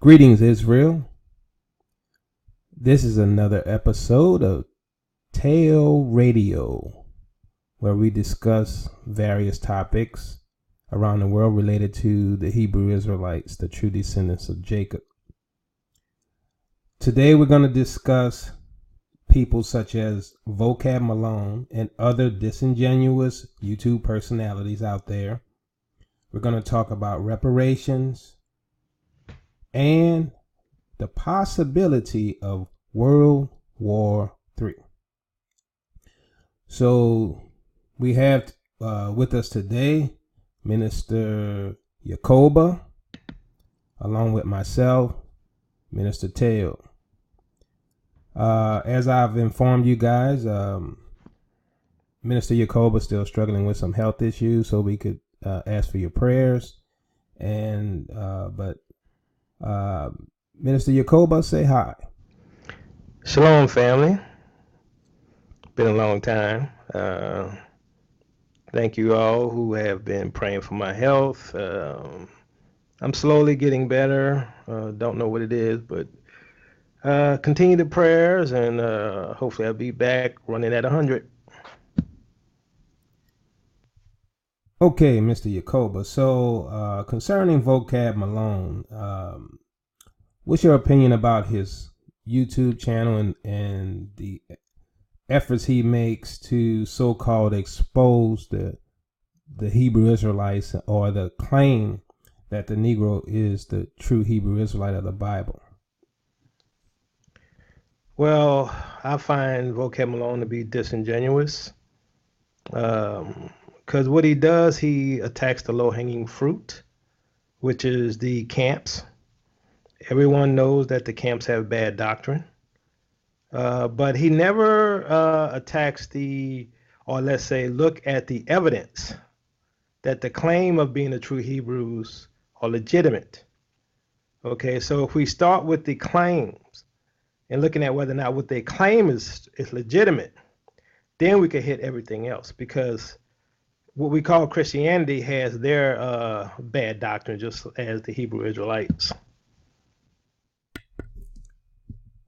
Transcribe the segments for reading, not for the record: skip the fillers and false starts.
Greetings, Israel. This is another episode of Teotw Radio, where we discuss various topics around the world related to the Hebrew Israelites, the true descendants of Jacob. Today we're going to discuss people such as Vocab Malone and other disingenuous YouTube personalities out there. We're going to talk about reparations and the possibility of World War III. So we have with us today Minister Teotw, along with myself, Minister Teotw. As I've informed you guys, Minister Teotw is still struggling with some health issues, so we could ask for your prayers. And Minister Teotw, say hi. Shalom, family. Been a long time. Thank you all who have been praying for my health. I'm slowly getting better. Don't know what it is, but continue the prayers, and hopefully I'll be back running at 100. Okay, Mr. Teotw. So concerning Vocab Malone, what's your opinion about his YouTube channel and the efforts he makes to so-called expose the Hebrew Israelites, or the claim that the Negro is the true Hebrew Israelite of the Bible? Well, I find Vocab Malone to be disingenuous, because what he does, he attacks the low-hanging fruit, which is the camps. Everyone knows that the camps have bad doctrine, but he never attacks or let's say, look at the evidence that the claim of being the true Hebrews are legitimate. Okay, so if we start with the claims and looking at whether or not what they claim is legitimate, then we can hit everything else, because what we call Christianity has their bad doctrine, just as the Hebrew Israelites.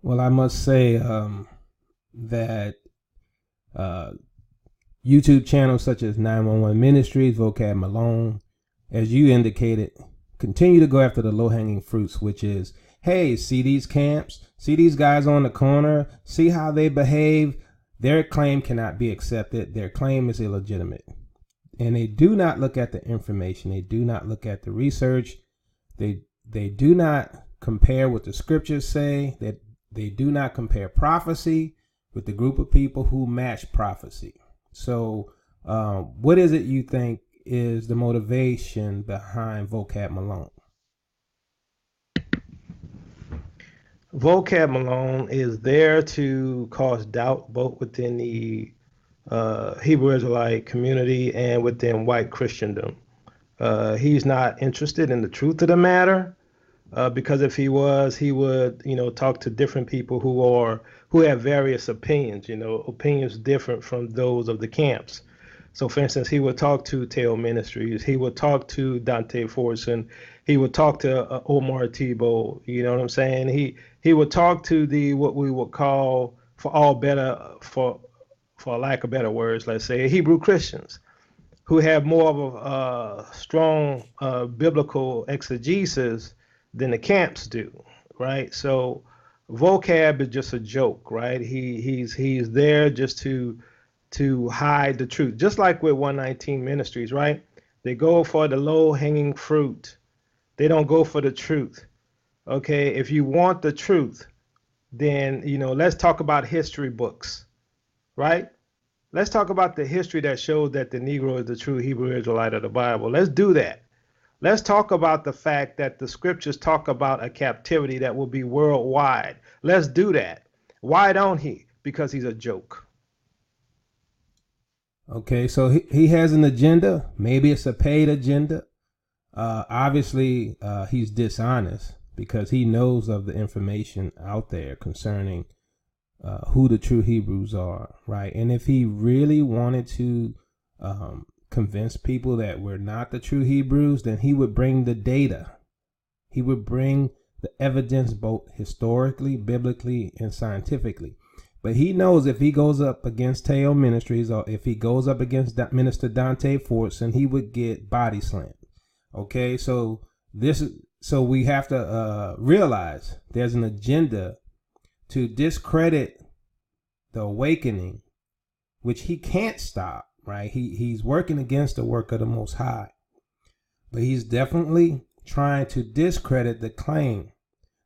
Well, I must say that YouTube channels such as 911 Ministries, Vocab Malone, as you indicated, continue to go after the low-hanging fruits, which is, hey, see these camps, see these guys on the corner, see how they behave. Their claim cannot be accepted. Their claim is illegitimate. And they do not look at the information. They do not look at the research. They do not compare what the scriptures say. That they do not compare prophecy with the group of people who match prophecy. So what is it you think is the motivation behind Vocab Malone? Vocab Malone is there to cause doubt both within the Hebrew Israelite community and within white Christendom. He's not interested in the truth of the matter. Because if he was, he would, talk to different people who have various opinions, opinions different from those of the camps. So, for instance, he would talk to Teotw Ministries, he would talk to Dante Forson, he would talk to Omar Tebow. You know what I'm saying? He would talk to what we would call, for lack of better words, let's say, Hebrew Christians, who have more of a strong biblical exegesis than the camps do, right? So Vocab is just a joke, right? He's there just to hide the truth, just like with 119 Ministries, right? They go for the low-hanging fruit. They don't go for the truth. Okay, if you want the truth, then let's talk about history books, right? Let's talk about the history that shows that the Negro is the true Hebrew Israelite of the Bible. Let's do that. Let's talk about the fact that the scriptures talk about a captivity that will be worldwide. Let's do that. Why don't he? Because he's a joke. Okay, so he has an agenda. Maybe it's a paid agenda. Obviously, he's dishonest because he knows of the information out there concerning who the true Hebrews are, right? And if he really wanted to convince people that we're not the true Hebrews, then he would bring the data. He would bring the evidence both historically, biblically, and scientifically. But he knows if he goes up against Teotw Ministries or if he goes up against Minister Dante Fortson, he would get body slammed. Okay, so we have to realize there's an agenda to discredit the awakening, which he can't stop. Right? He's working against the work of the Most High, but he's definitely trying to discredit the claim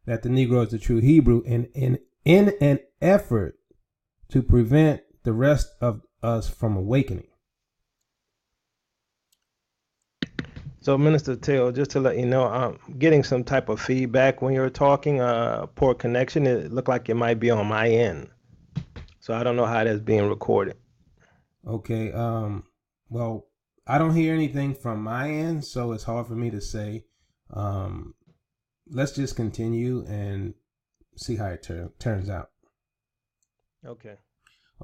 that the Negro is the true Hebrew in an effort to prevent the rest of us from awakening. So, Minister Teotw, just to let you know, I'm getting some type of feedback when you're talking, poor connection. It looked like it might be on my end. So I don't know how that's being recorded. Okay. Well, I don't hear anything from my end, so it's hard for me to say. Let's just continue and see how it turns out. Okay.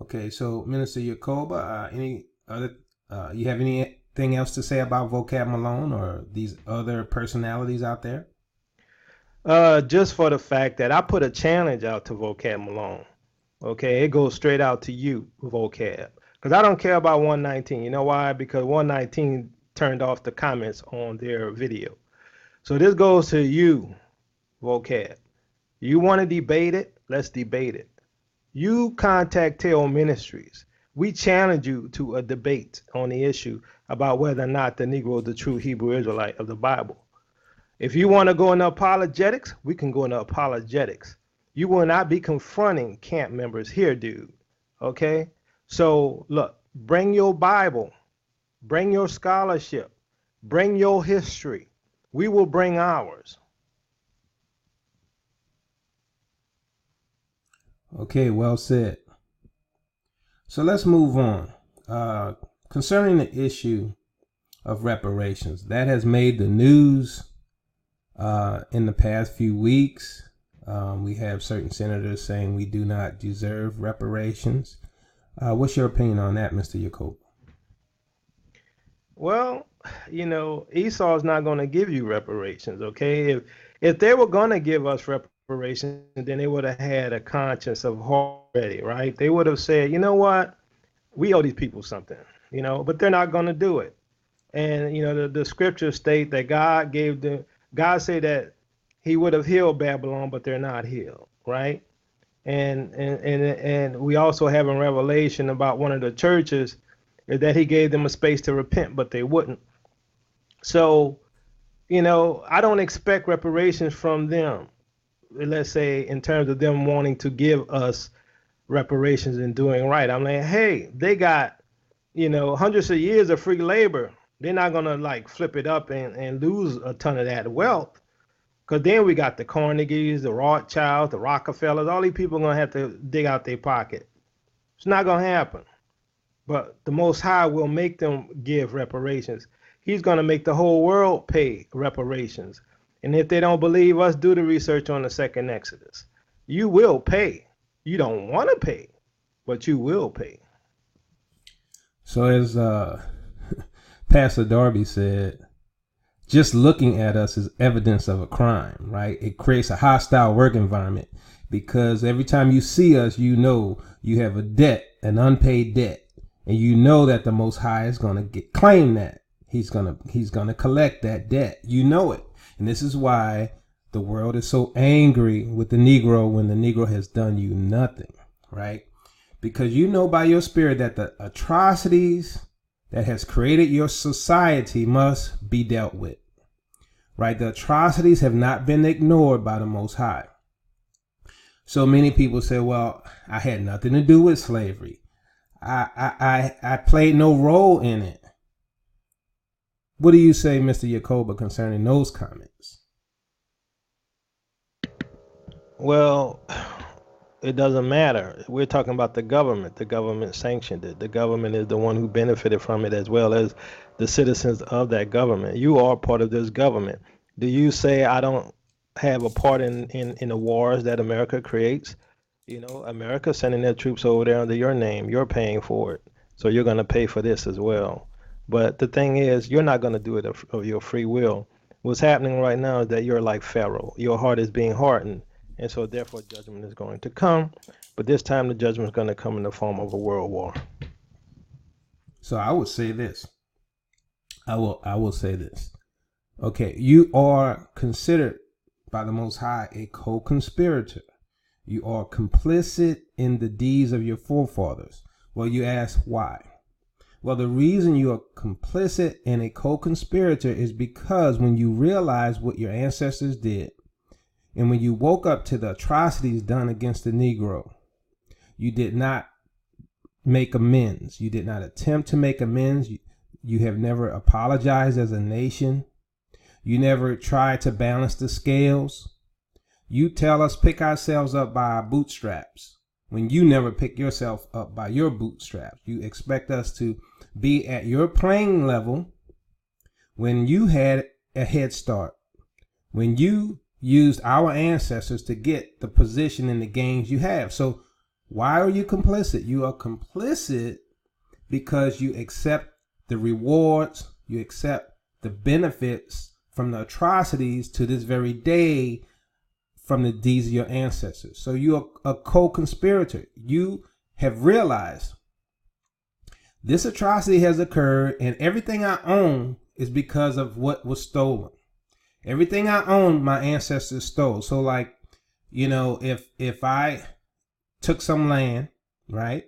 Okay. So, Minister Yacoba, any other? You have anything else to say about Vocab Malone or these other personalities out there? Just for the fact that I put a challenge out to Vocab Malone. Okay, it goes straight out to you, Vocab, because I don't care about 119. You know why? Because 119 turned off the comments on their video. So this goes to you, Vocab. You want to debate it? Let's debate it. You contact Teotw Ministries. We challenge you to a debate on the issue about whether or not the Negro is the true Hebrew Israelite of the Bible. If you want to go into apologetics, we can go into apologetics. You will not be confronting camp members here, dude. Okay? So, look, bring your Bible, bring your scholarship, bring your history. We will bring ours. Okay, well said. So let's move on. Concerning the issue of reparations, that has made the news in the past few weeks. We have certain senators saying we do not deserve reparations. What's your opinion on that, Mr. Yacob? Well, Esau's not going to give you reparations, okay? If they were going to give us reparations, then they would have had a conscience of already, right? They would have said, you know what? We owe these people something, but they're not going to do it. And, the scriptures state that God said that he would have healed Babylon, but they're not healed, right? And we also have in Revelation about one of the churches that he gave them a space to repent, but they wouldn't. So, I don't expect reparations from them, let's say, in terms of them wanting to give us reparations and doing right. I'm like, hey, they got, hundreds of years of free labor. They're not going to flip it up and lose a ton of that wealth. Because then we got the Carnegies, the Rothschilds, the Rockefellers, all these people are going to have to dig out their pocket. It's not going to happen. But the Most High will make them give reparations. He's going to make the whole world pay reparations. And if they don't believe us, do the research on the second Exodus. You will pay. You don't want to pay, but you will pay. So as Pastor Darby said, just looking at us is evidence of a crime, right? It creates a hostile work environment because every time you see us, you have a debt, an unpaid debt, and you know that the Most High is going to claim that. He's going to collect that debt. You know it. And this is why the world is so angry with the Negro when the Negro has done you nothing, right? Because you know by your spirit that the atrocities that has created your society must be dealt with, right? The atrocities have not been ignored by the Most High. So many people say, well, I had nothing to do with slavery. I played no role in it. What do you say, Mr. Yacoba, concerning those comments? Well, it doesn't matter. We're talking about the government. The government sanctioned it. The government is the one who benefited from it, as well as the citizens of that government. You are part of this government. Do you say I don't have a part in the wars that America creates? America sending their troops over there under your name. You're paying for it. So you're going to pay for this as well. But the thing is, you're not going to do it of your free will. What's happening right now is that you're like Pharaoh. Your heart is being hardened. And so therefore judgment is going to come. But this time the judgment is going to come in the form of a world war. So I would say this. I will say this. Okay, you are considered by the Most High a co-conspirator. You are complicit in the deeds of your forefathers. Well, you ask why? Well, the reason you are complicit and a co-conspirator is because when you realize what your ancestors did, and when you woke up to the atrocities done against the Negro, you did not make amends. You did not attempt to make amends. You have never apologized as a nation. You never tried to balance the scales. You tell us pick ourselves up by our bootstraps when you never pick yourself up by your bootstraps. You expect us to be at your playing level when you had a head start, when you used our ancestors to get the position in the games you have. So why are you complicit? You are complicit because you accept the rewards, you accept the benefits from the atrocities to this very day from the deeds of your ancestors. So you are a co-conspirator. You have realized this atrocity has occurred and everything I own is because of what was stolen. Everything I own, my ancestors stole. So like, you know, if I took some land, right?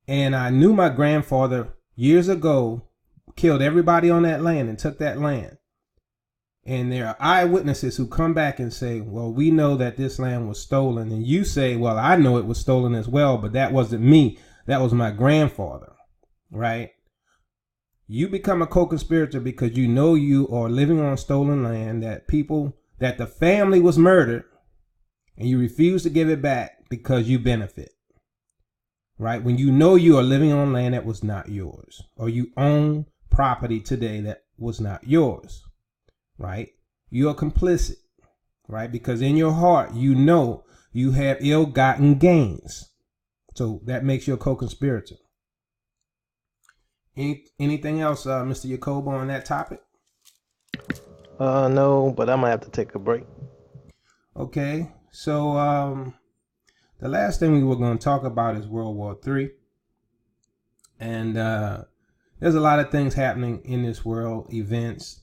And I knew my grandfather years ago killed everybody on that land and took that land. And there are eyewitnesses who come back and say, well, we know that this land was stolen. And you say, well, I know it was stolen as well, but that wasn't me. That was my grandfather, right? You become a co-conspirator because you know you are living on stolen land, that the family was murdered, and you refuse to give it back because you benefit, right? When you know you are living on land that was not yours, or you own property today that was not yours, right? You are complicit, right? Because in your heart, you know you have ill-gotten gains. So that makes you a co-conspirator. Anything else, Mr. Yacobo, on that topic? No, but I might have to take a break. Okay, so the last thing we were going to talk about is World War III. And there's a lot of things happening in this world, events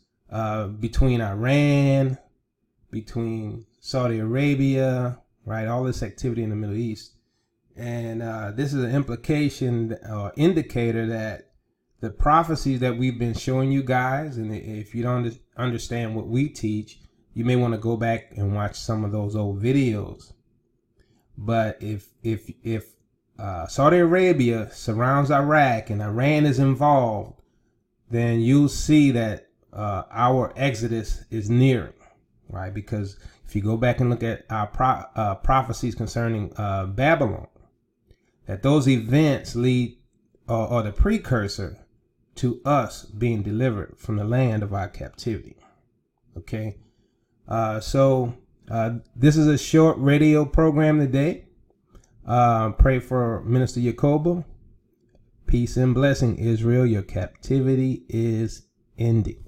between Iran, between Saudi Arabia, right? All this activity in the Middle East. And this is an implication or indicator that the prophecies that we've been showing you guys, and if you don't understand what we teach, you may want to go back and watch some of those old videos. But if Saudi Arabia surrounds Iraq and Iran is involved, then you'll see that our exodus is nearing, right? Because if you go back and look at our prophecies concerning Babylon, that those events lead or the precursor to us being delivered from the land of our captivity. Okay, so this is a short radio program today. Pray for Minister Yacobo. Peace and blessing, Israel. Your captivity is ending.